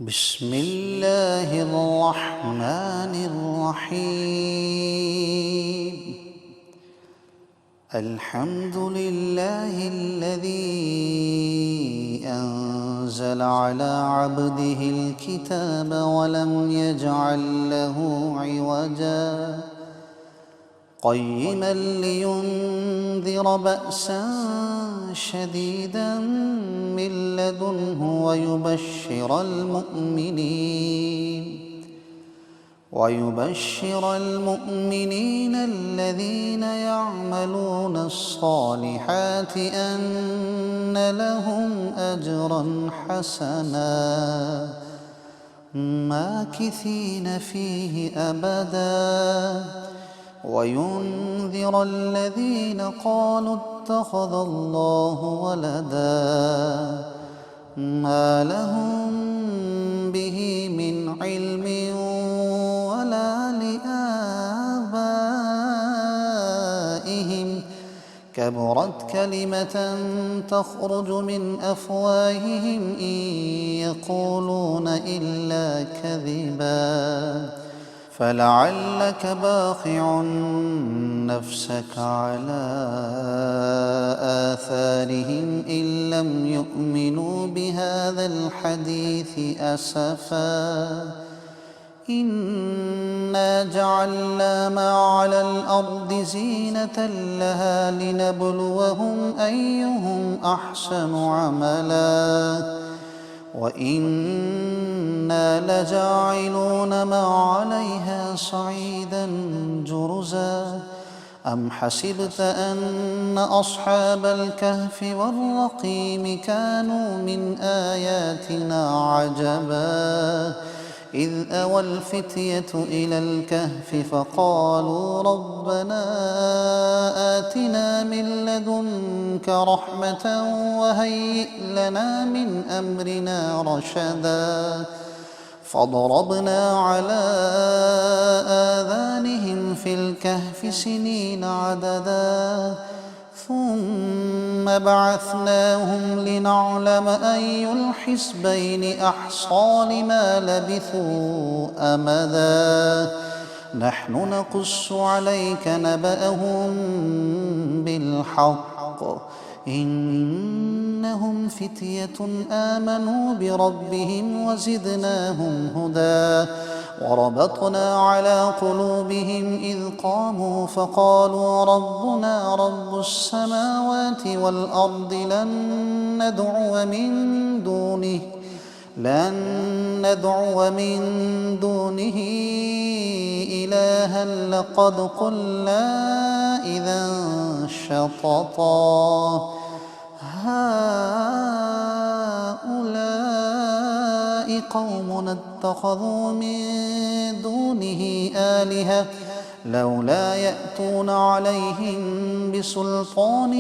بسم الله الرحمن الرحيم. الحمد لله الذي أنزل على عبده الكتاب ولم يجعل له عوجا قيما لينذر بأسا شديدا من لدنه ويبشر المؤمنين الذين يعملون الصالحات أن لهم أجرا حسنا ماكثين فيه أبدا وينذر الذين قالوا اتخذ الله ولدا ما لهم به من علم ولا لآبائهم كبرت كلمة تخرج من أفواههم إن يقولون إلا كذبا فلعلك باخع نفسك على آثارهم إن لم يؤمنوا بهذا الحديث أسفا إنا جعلنا ما على الأرض زينة لها لنبلوهم أيهم أحسن عملا وإنا لجاعلون ما عليها صعيدا جرزا أم حسبت أن أصحاب الكهف والرقيم كانوا من آياتنا عجبا إذ أوى الفتية إلى الكهف فقالوا ربنا آتنا من لدنك رحمة وهيئ لنا من أمرنا رشدا فضربنا على آذانهم في الكهف سنين عددا ثم بعثناهم لنعلم أي الحزبين أحصى لما لبثوا أمدا نحن نقص عليك نبأهم بالحق إنهم فتية آمنوا بربهم وزدناهم هدى وربطنا على قلوبهم إذ قاموا فقالوا ربنا رب السماوات والأرض لن ندعو من دونه إلها لقد قلنا إذا شططا هؤلاء قوم اتخذوا من دونه آلهة لولا يأتون عليهم بسلطان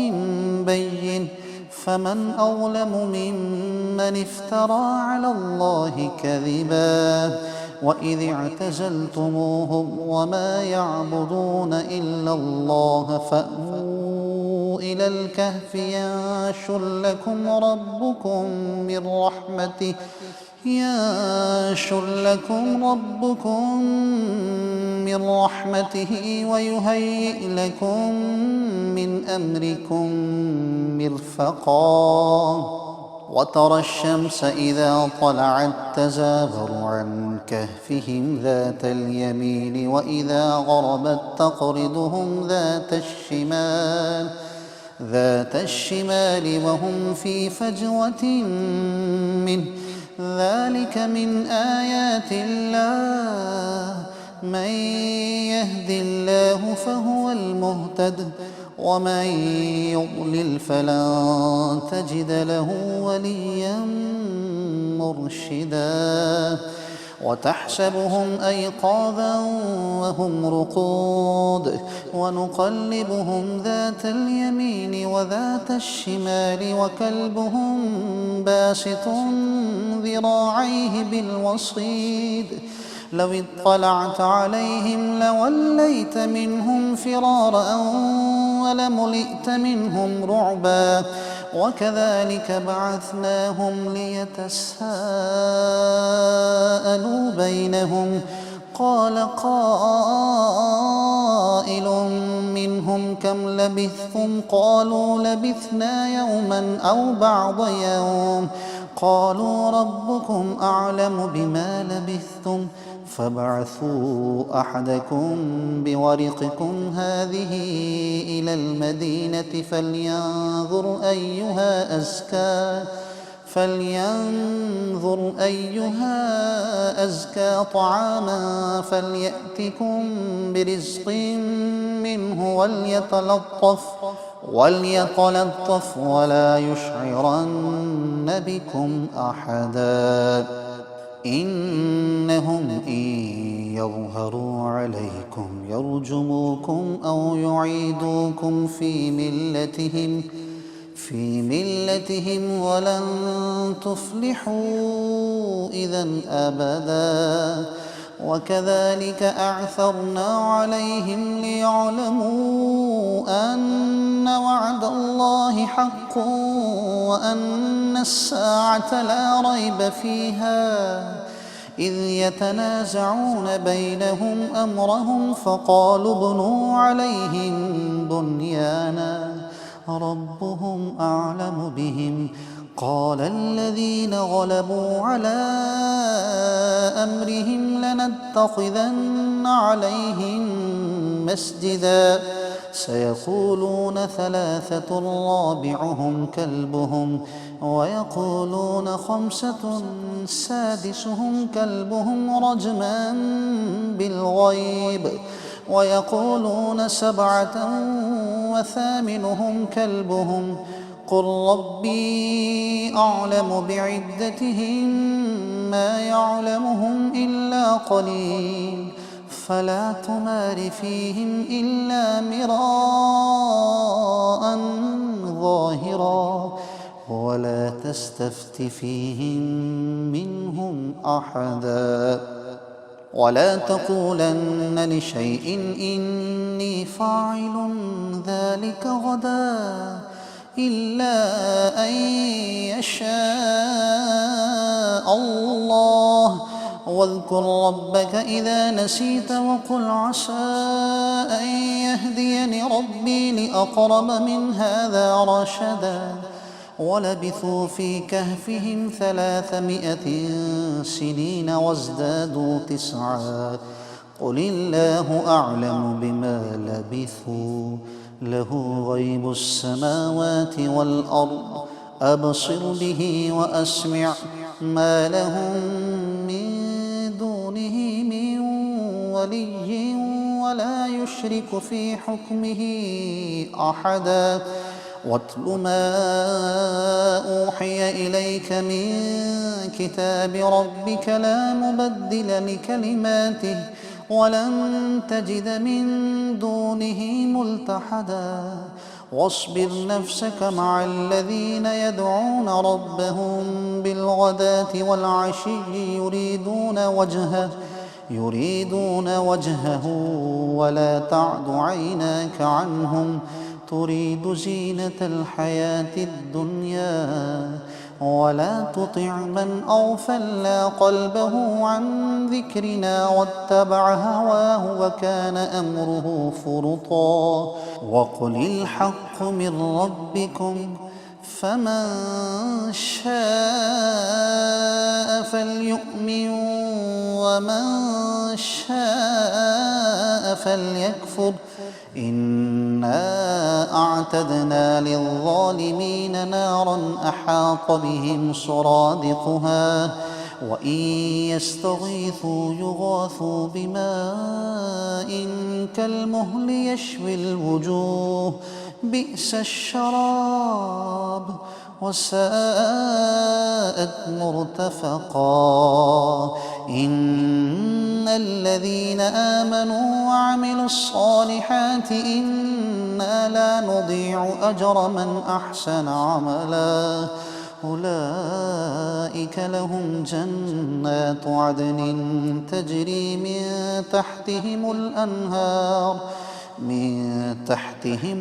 بين فمن أظلم ممن افترى على الله كذبا وإذ اعتزلتموهم وما يعبدون إلا الله فأووا إلى الكهف ينشر لكم ربكم من رحمته ويهيئ لكم من أمركم مرفقا وترى الشمس إذا طلعت تزاور عن كهفهم ذات اليمين وإذا غربت تقرضهم ذات الشمال وهم في فجوة منه ذلك من آيات الله من يهد الله فهو المهتد ومن يضلل فلن تجد له وليا مرشدا وتحسبهم أيقاظا وهم رقود ونقلبهم ذات اليمين وذات الشمال وكلبهم باسط ذراعيه بالوصيد لو اطلعت عليهم لوليت منهم فرارا ولملئت منهم رعبا وكذلك بعثناهم ليتساءلوا بينهم. قال قائل منهم كم لبثتم؟ قالوا لبثنا يوما أو بعض يوم. قالوا ربكم أعلم بما لبثتم فابعثوا أحدكم بورقكم هذه إلى المدينة فلينظر أيها أزكى طعاما فليأتكم برزق منه وليتلطف ولا يشعرن بكم أحدا. إنهم إن يظهروا عليكم يرجموكم أو يعيدوكم في ملتهم ولن تفلحوا إذا أبدا. وكذلك أعثرنا عليهم ليعلموا أن وعد الله حق وأن الساعة لا ريب فيها إذ يتنازعون بينهم أمرهم فقالوا ابنوا عليهم بنيانا ربهم أعلم بهم. قال الذين غلبوا على أمرهم لنتخذن عليهم مسجدا سيقولون ثلاثة رابعهم كلبهم ويقولون خمسة سادسهم كلبهم رجما بالغيب ويقولون سبعة وثامنهم كلبهم قل ربي أعلم بعدتهم ما يعلمهم إلا قليل فلا تمار فيهم إلا مراء ظاهرا ولا تستفت فيهم منهم أحدا. ولا تقولن لشيء إني فاعل ذلك غدا إلا أن يشاء الله واذكر ربك إذا نسيت وقل عسى أن يهديني ربي لأقرب من هذا رشدا. ولبثوا في كهفهم 300 سنين وازدادوا 9 قل الله أعلم بما لبثوا له غيب السماوات والأرض أبصر به وأسمع ما لهم من دونه من ولي ولا يشرك في حكمه أحدا. واتل ما أوحي إليك من كتاب ربك لا مبدل لكلماته ولن تجد من دونه ملتحدا. واصبر نفسك مع الذين يدعون ربهم بالغداة والعشي يريدون وجهه ولا تعد عيناك عنهم تريد زينة الحياة الدنيا ولا تطع من أغفلنا قلبه عن ذكرنا واتبع هواه وكان أمره فرطا. وقل الحق من ربكم فمن شاء فليؤمن ومن شاء فليكفر إنا أعتدنا للظالمين نارا أحاط بهم سرادقها وإن يستغيثوا يغاثوا بماء كالمهل يشوي الوجوه بئس الشراب وساءت مرتفقا. إن الذين آمنوا وعملوا الصالحات إنا لا نضيع أجر من أحسن عملا أولئك لهم جنات عدن تجري من تحتهم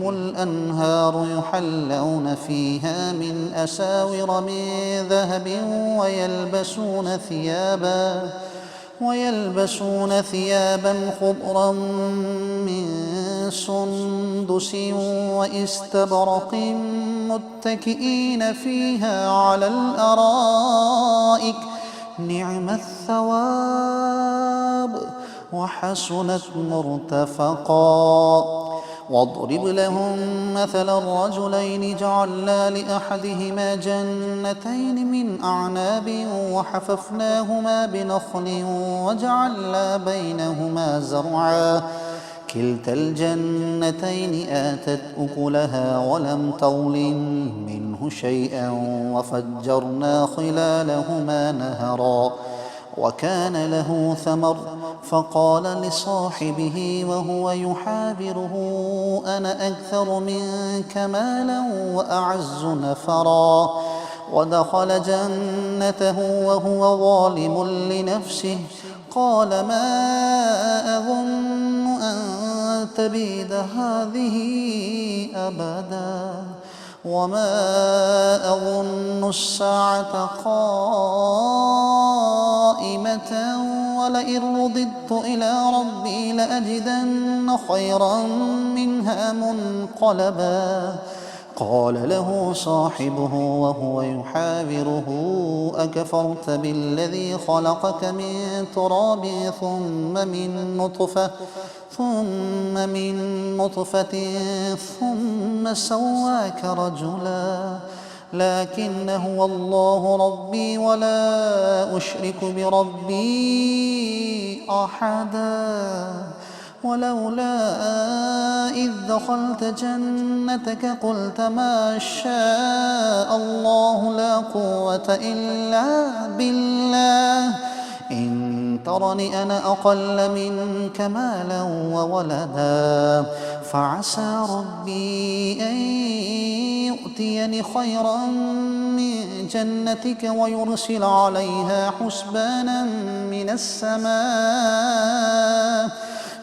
الأنهار يحلون فيها من ويلبسون ثيابا خضرا من سندس واستبرق متكئين فيها على الأرائك نعم الثواب وحسنت مرتفقا. واضرب لهم مثل الرجلين جعلنا لأحدهما جنتين من أعناب وحففناهما بنخل وجعلنا بينهما زرعا كلتا الجنتين آتت أكلها ولم تظلم منه شيئا وفجرنا خلالهما نهرا وكان له ثمر فقال لصاحبه وهو يحاوره أنا أكثر منك مالا وأعز نفرا ودخل جنته وهو ظالم لنفسه قال ما أظن أن تبيد هذه أبدا وما أظن الساعة قائمة ولئن رددت إلى ربي لأجدن خيرا منها منقلبا. قال له صاحبه وهو يحاوره أكفرت بالذي خلقك من تراب ثم من نطفة ثم سواك رجلا لكن هو الله ربي ولا أشرك بربي أحدا. ولولا إذ دخلت جنتك قلت ما شاء الله لا قوة إلا بالله إن ترني أنا أقل منك مالا وولدا فعسى ربي أن يؤتيني خيرا من جنتك ويرسل عليها حسبانا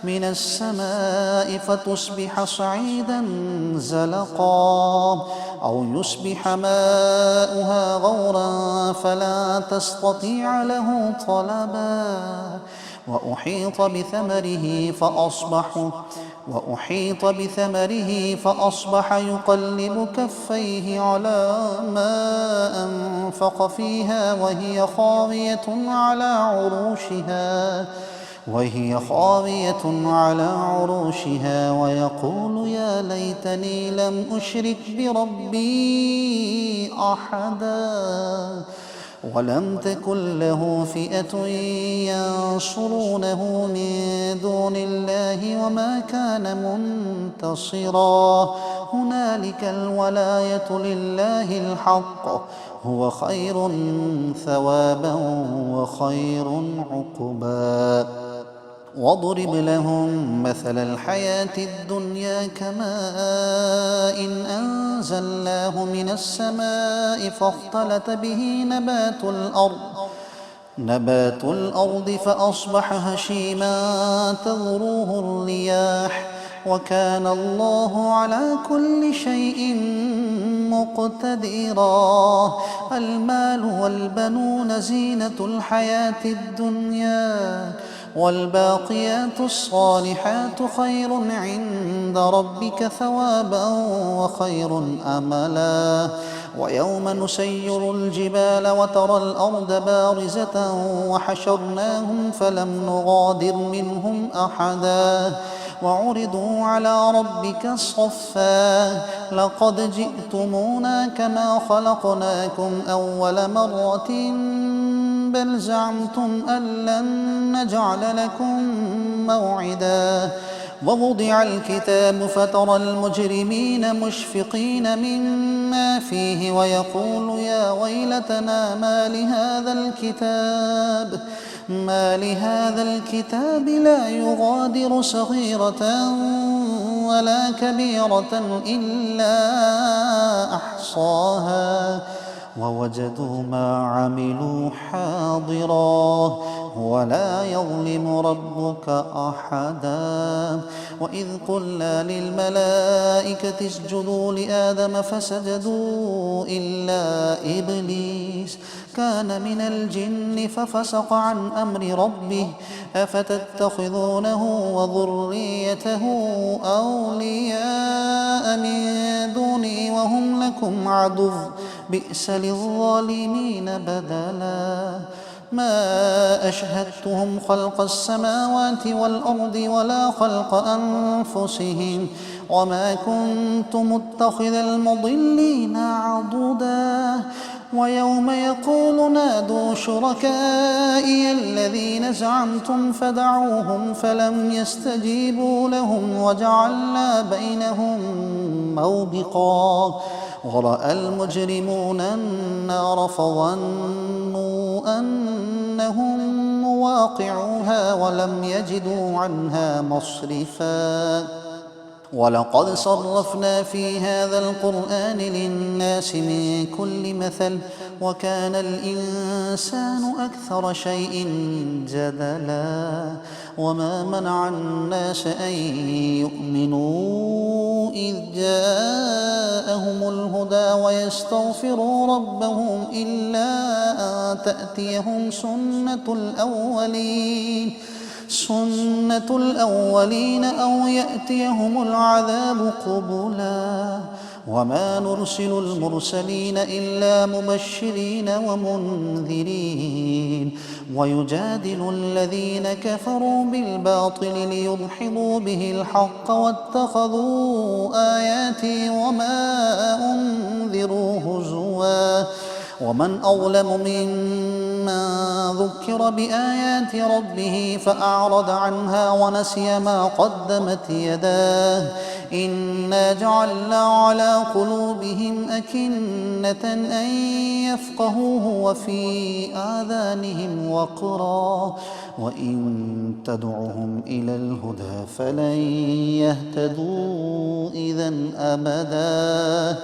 من السماء فتصبح صعيدا زلقا أو يصبح ماؤها غورا فلا تستطيع له طلبا. وأحيط بثمره فأصبح يقلب كفيه على ما أنفق فيها وهي خاوية على عروشها ويقول يا ليتني لم أشرك بربي أحدا ولم تكن له فئة ينصرونه من دون الله وما كان منتصرا. هنالك الولاية لله الحق هو خير ثوابا وخير عقبا. واضرب لهم مثل الحياة الدنيا كماء أنزلناه من السماء فاختلط به نبات الأرض فأصبح هشيما تذروه الرياح وكان الله على كل شيء مقتدرا. المال والبنون زينة الحياة الدنيا والباقيات الصالحات خير عند ربك ثوابا وخير أملا. ويوم نسير الجبال وترى الأرض بارزة وحشرناهم فلم نغادر منهم أحدا وعرضوا على ربك صفا لقد جئتمونا كما خلقناكم أول مرة بل زعمتم أن لن نجعل لكم موعدا. ووضع الكتاب فترى المجرمين مشفقين مما فيه ويقول يا ويلتنا ما لهذا الكتاب لا يغادر صغيرة ولا كبيرة إلا أحصاها ووجدوا ما عملوا حاضرا ولا يظلم ربك أحدا. وإذ قلنا للملائكة اسجدوا لآدم فسجدوا إلا إبليس كان من الجن ففسق عن أمر ربه أفتتخذونه وذريته أولياء من دوني وهم لكم عدو بئس للظالمين بدلا ما أشهدتهم خلق السماوات والأرض ولا خلق أنفسهم وما كنت متخذ المضلين عضدا ويوم يقول نادوا شركائي الذين زعمتم فدعوهم فلم يستجيبوا لهم وجعلنا بينهم موبقا ورأى المجرمون النار فظنوا أنهم مواقعوها ولم يجدوا عنها مصرفا ولقد صرفنا في هذا القرآن للناس من كل مثل وكان الإنسان أكثر شيء جدلا وما منع الناس أن يؤمنوا إذ جاءهم الهدى ويستغفروا ربهم إلا أن تأتيهم سنة الأولين أو يأتيهم العذاب قبلا وما نرسل المرسلين إلا مبشرين ومنذرين ويجادل الذين كفروا بالباطل ليدحضوا به الحق واتخذوا آياتي وما أنذروا هزوا ومن أظلم ممن ذكر بآيات ربه فأعرض عنها ونسي ما قدمت يداه إنا جعلنا على قلوبهم أكنة أن يفقهوه وفي آذانهم وقرا وإن تدعهم إلى الهدى فلن يهتدوا إذا أبدا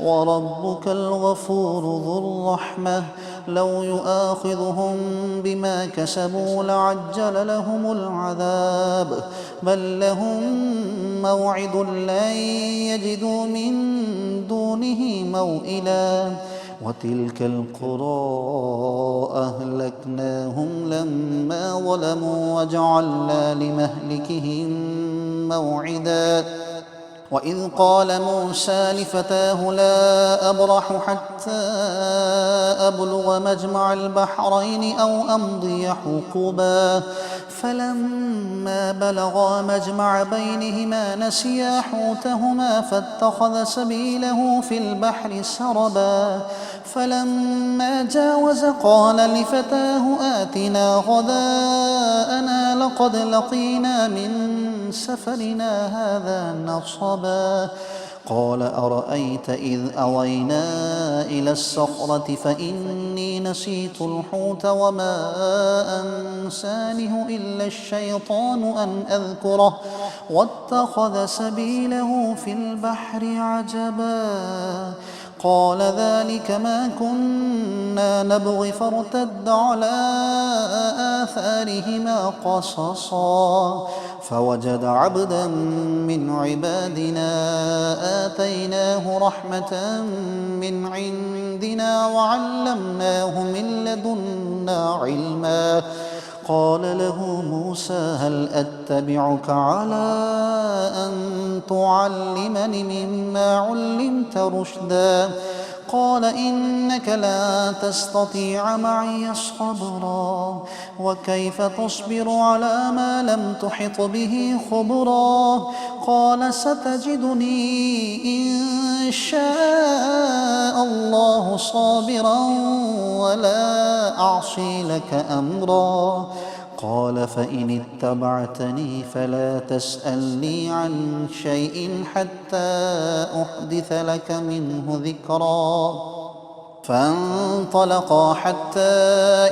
وربك الغفور ذو الرحمة لو يؤاخذهم بما كسبوا لعجل لهم العذاب بل لهم موعد لن يجدوا من دونه موئلا وتلك القرى أهلكناهم لما ظلموا وجعلنا لمهلكهم موعدا وإذ قال موسى لفتاه لا أبرح حتى أبلغ مجمع البحرين أو أمضي حقبا فلما بلغا مجمع بينهما نسيا حوتهما فاتخذ سبيله في البحر سربا فلما جاوز قال لفتاه آتنا غداءنا لقد لقينا من سفرنا هذا نصبا قال أرأيت إذ أوينا إلى الصخرة فإني نسيت الحوت وما أنسانه إلا الشيطان أن أذكره واتخذ سبيله في البحر عجبا قال ذلك ما كنا نبغي فارتد على آثارهما قصصا فوجد عبدا من عبادنا آتيناه رحمة من عندنا وعلمناه من لدنا علما قال له موسى هل أتبعك على أن تعلمني مما علمت رشدا قال إنك لا تستطيع معي صبرا وكيف تصبر على ما لم تحط به خبرا قال ستجدني إن شاء الله صابرا ولا أعصي لك أمرا قال فإن اتبعتني فلا تسألني عن شيء حتى أحدث لك منه ذكرا فانطلقا حتى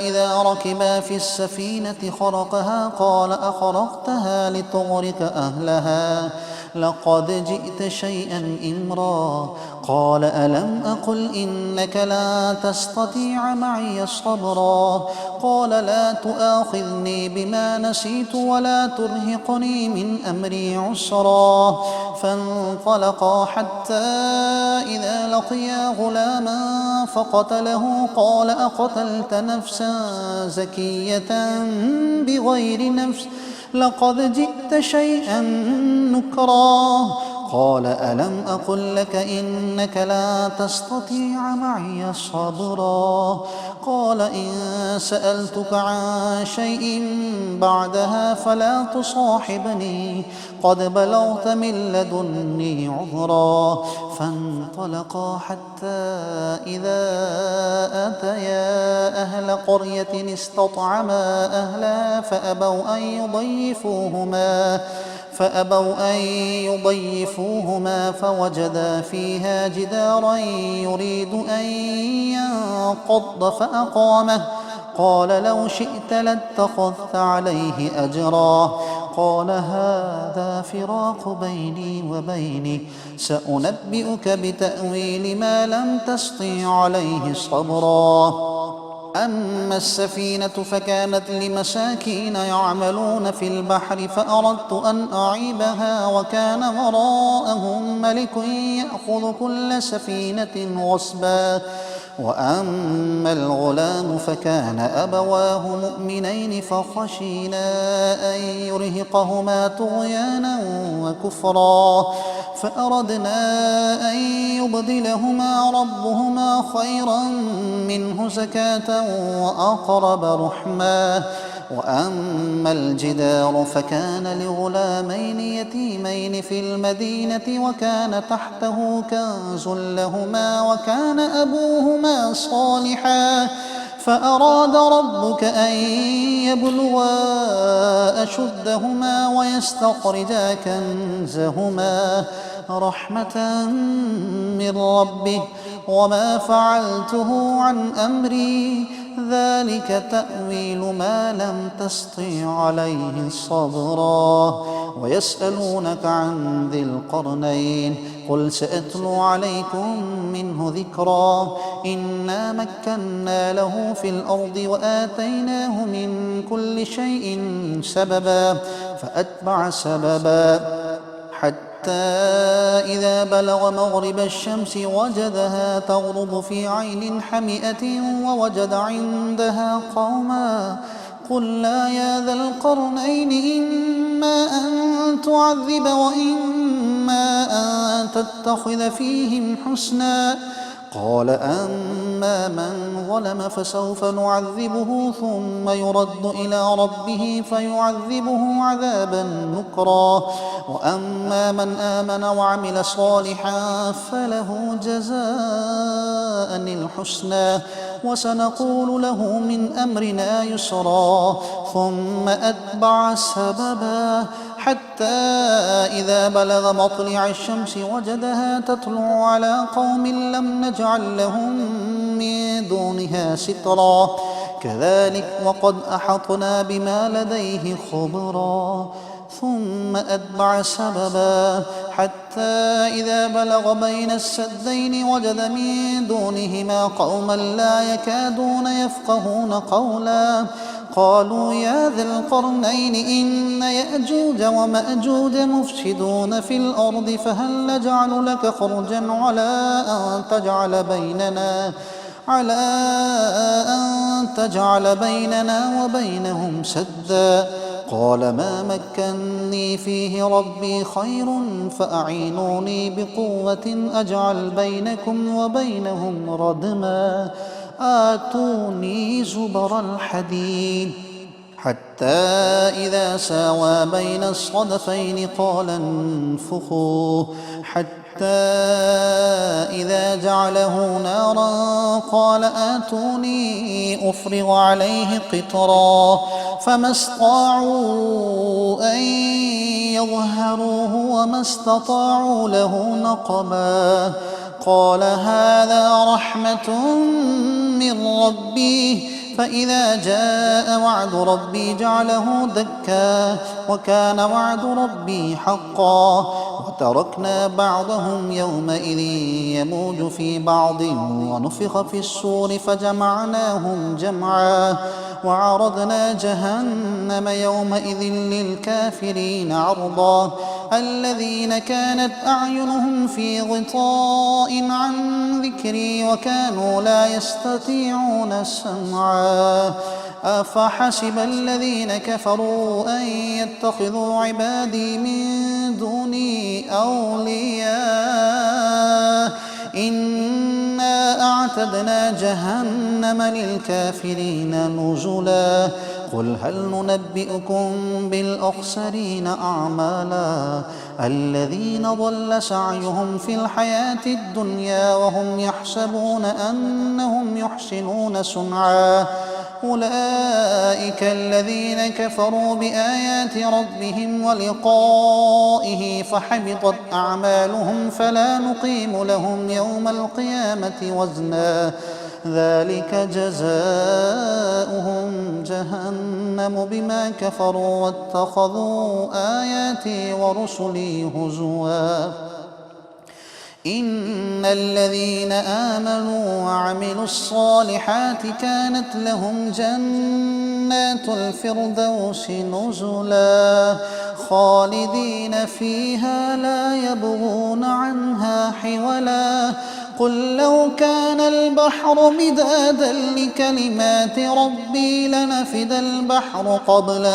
إذا ركبا في السفينة خرقها قال أخرقتها لتغرق أهلها لقد جئت شيئا إمرا قال ألم أقل إنك لا تستطيع معي صبرا قال لا تؤاخذني بما نسيت ولا ترهقني من أمري عسرا فانطلقا حتى إذا لقيا غلاما فقتله قال أقتلت نفسا زكية بغير نفس لقد جئت شيئا نكرا قال ألم أقل لك إنك لا تستطيع معي صبرا قال إن سألتك عن شيء بعدها فلا تصاحبني قد بلغت من لدني عذرا فانطلقا حتى إذا أتيا أهل قرية استطعما أهلها فأبوا أن يضيفوهما فوجدا فيها جدارا يريد أن ينقض فأقامه قال لو شئت لاتخذت عليه أجرا قال هذا فراق بيني وبينك سأنبئك بتأويل ما لم تسطع عليه صبرا أما السفينة فكانت لمساكين يعملون في البحر فأردت أن أعيبها وكان وراءهم ملك يأخذ كل سفينة غصبا وأما الغلام فكان أبواه مؤمنين فخشينا أن يرهقهما طغيانا وكفرا فأردنا أن يبدلهما ربهما خيرا منه زكاة وأقرب رحما وأما الجدار فكان لغلامين يتيمين في المدينة وكان تحته كنز لهما وكان أبوهما صالحا فأراد ربك أن يبلغا أشدهما ويستخرجا كنزهما رحمة من ربه وما فعلته عن أمري ذلك تأويل ما لم تسطع عليه صبرا ويسألونك عن ذي القرنين قل سأتلو عليكم منه ذكرا إنا مكنا له في الأرض وآتيناه من كل شيء سببا فأتبع سببا حتى إذا بلغ مغرب الشمس وجدها تغرب في عين حمئة ووجد عندها قوما قلنا يا ذا القرنين إما أن تعذب وإما أن تتخذ فيهم حسنا قال أما من ظلم فسوف نعذبه ثم يرد إلى ربه فيعذبه عذابا نكرا وأما من آمن وعمل صالحا فله جزاء الحسنى وسنقول له من أمرنا يسرا ثم أتبع سببا حتى إذا بلغ مطلع الشمس وجدها تطلع على قوم لم نجعل لهم من دونها سترا كذلك وقد أحطنا بما لديه خبرا ثم أتبع سببا حتى إذا بلغ بين السدين وجد من دونهما قوما لا يكادون يفقهون قولا قالوا يا ذا القرنين إن يأجوج ومأجوج مفسدون في الأرض فهل نجعل لك خرجا على أن تجعل بيننا وبينهم سدا قال ما مكني فيه ربي خير فأعينوني بقوة أجعل بينكم وبينهم ردما آتوني زبر الحديد حتى إذا ساوى بين الصدفين قال انفخوا حتى إذا جعله نارا قال آتوني أفرغ عليه قطرا فما استطاعوا أن يظهروه وما استطاعوا له نقبا قال هذا رحمة من ربي فإذا جاء وعد ربي جعله دكا وكان وعد ربي حقا تركنا بعضهم يومئذ يموج في بعض ونفخ في الصور فجمعناهم جمعا وعرضنا جهنم يومئذ للكافرين عرضا الذين كانت أعينهم في غطاء عن ذكري وكانوا لا يستطيعون سمعا أفحسب الذين كفروا أن يتخذوا عبادي من دوني أولياء إنا أعتدنا جهنم للكافرين نزلا قل هل ننبئكم بالأخسرين أعمالا الذين ضل سعيهم في الحياة الدنيا وهم يحسبون أنهم يحسنون صنعا أولئك الذين كفروا بآيات ربهم ولقائه فحبطت أعمالهم فلا نقيم لهم يوم القيامة وزنا ذلك جزاؤهم جهنم بما كفروا واتخذوا آياتي ورسلي هزوا إن الذين آمنوا وعملوا الصالحات كانت لهم جنات الفردوس نزلا خالدين فيها لا يبغون عنها حولا قل لو كان البحر مدادا لكلمات ربي لنفد البحر قبل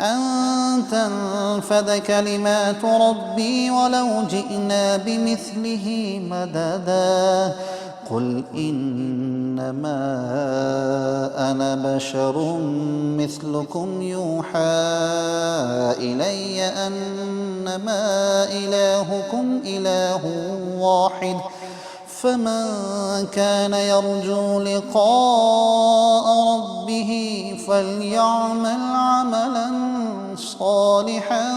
أن تنفد كلمات ربي ولو جئنا بمثله مددا قل إنما أنا بشر مثلكم يوحى إلي أنما إلهكم إله واحد فمن كان يرجو لقاء ربه فليعمل عملا صالحا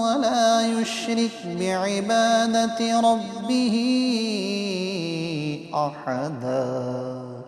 ولا يشرك بعبادة ربه أحدا.